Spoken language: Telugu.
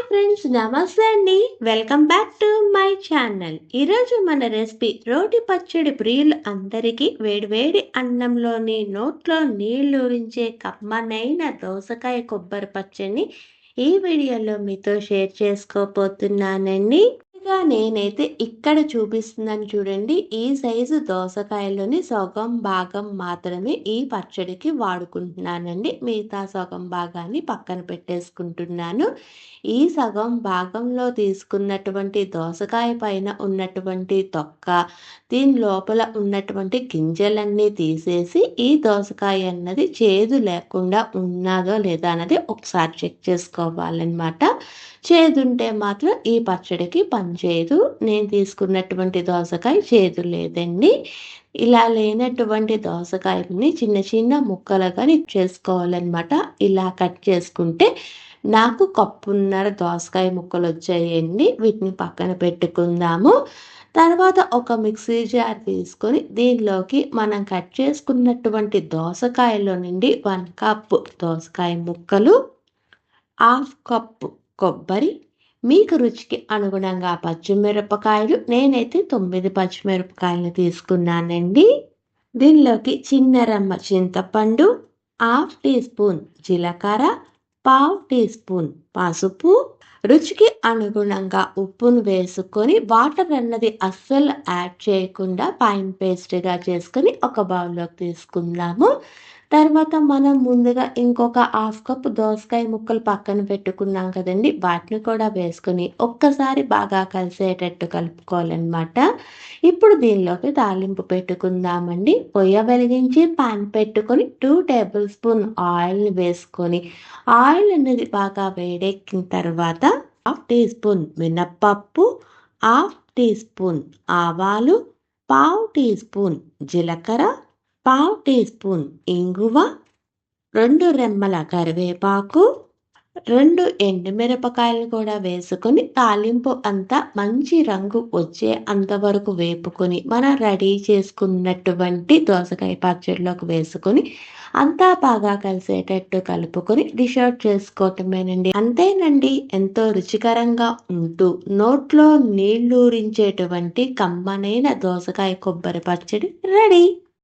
ఫ్రెండ్స్, నమస్తే అండి. Welcome back to my channel. ఈరోజు మన రెసిపీ రోటి పచ్చడి ప్రియులు అందరికీ వేడివేడి అన్నంలోని నోట్లో నీళ్లూరించే కమ్మనైన దోసకాయ కొబ్బరి పచ్చడిని ఈ వీడియోలో మీతో షేర్ చేసుకోబోతున్నానండి. నేనైతే ఇక్కడ చూపిస్తున్నాను చూడండి. ఈ సైజు దోసకాయలోని సగం భాగం మాత్రమే ఈ పచ్చడికి వాడుకుంటున్నానండి. మిగతా సగం భాగాన్ని పక్కన పెట్టేసుకుంటున్నాను. ఈ సగం భాగంలో తీసుకున్నటువంటి దోసకాయ పైన ఉన్నటువంటి తొక్క, దీని లోపల ఉన్నటువంటి గింజలన్నీ తీసేసి ఈ దోసకాయ అన్నది చేదు లేకుండా ఉన్నదో లేదా అన్నది ఒకసారి చెక్ చేసుకోవాలన్నమాట. చేదుంటే మాత్రం ఈ పచ్చడికి పనిచేయదు. నేను తీసుకున్నటువంటి దోసకాయ చేదు లేదండి. ఇలా లేనటువంటి దోసకాయని చిన్న చిన్న ముక్కలుగా చేసుకోవాలన్నమాట. ఇలా కట్ చేసుకుంటే నాకు కప్పున్నర దోసకాయ ముక్కలు వచ్చాయండి. వీటిని పక్కన పెట్టుకుందాము. తర్వాత ఒక మిక్సీ జార్ తీసుకొని దీనిలోకి మనం కట్ చేసుకున్నటువంటి దోసకాయలో నుండి 1 కప్ దోసకాయ ముక్కలు, 1/2 కప్పు కొబ్బరి, మీకు రుచికి అనుగుణంగా పచ్చిమిరపకాయలు, నేనైతే 9 పచ్చిమిరపకాయలు తీసుకున్నానండి. దీనిలోకి చిన్న రమ్మ చింతపండు, 1/2 టీ స్పూన్ జీలకర్ర, 1/2 టీ స్పూన్ పసుపు, రుచికి అనుగుణంగా ఉప్పును వేసుకొని వాటర్ అన్నది అస్సలు యాడ్ చేయకుండా ఫైన్ పేస్ట్గా చేసుకొని ఒక బౌల్లోకి తీసుకుందాము. తర్వాత మనం ముందుగా ఇంకొక 1/2 కప్ దోసకాయ ముక్కలు పక్కన పెట్టుకున్నాం కదండి, వాటిని కూడా వేసుకొని ఒక్కసారి బాగా కలిసేటట్టు కలుపుకోవాలన్నమాట. ఇప్పుడు దీనిలోకి తాలింపు పెట్టుకుందామండి. పొయ్య వెలిగించి పాన్ పెట్టుకొని 2 టేబుల్ స్పూన్ ఆయిల్ని వేసుకొని ఆయిల్ అనేది బాగా వేడెక్కిన తర్వాత 1/2 టీ స్పూన్ మినప్పప్పు, 1/2 టీ స్పూన్ ఆవాలు, 1/2 టీ స్పూన్ జీలకర్ర, 1/2 టీ స్పూన్ ఇంగువ, 2 రెమ్మల కరివేపాకు, 2 ఎండుమిరపకాయలు కూడా వేసుకొని తాలింపు అంతా మంచి రంగు వచ్చే అంతవరకు వేపుకొని మనం రెడీ చేసుకున్నటువంటి దోసకాయ పచ్చడిలోకి వేసుకొని అంతా బాగా కలిసేటట్టు కలుపుకొని డిష్ అవుట్ చేసుకోవటమేనండి. అంతేనండి, ఎంతో రుచికరంగా ఉంటూ నోట్లో నీళ్లూరించేటువంటి కమ్మనైన దోసకాయ కొబ్బరి పచ్చడి రెడీ.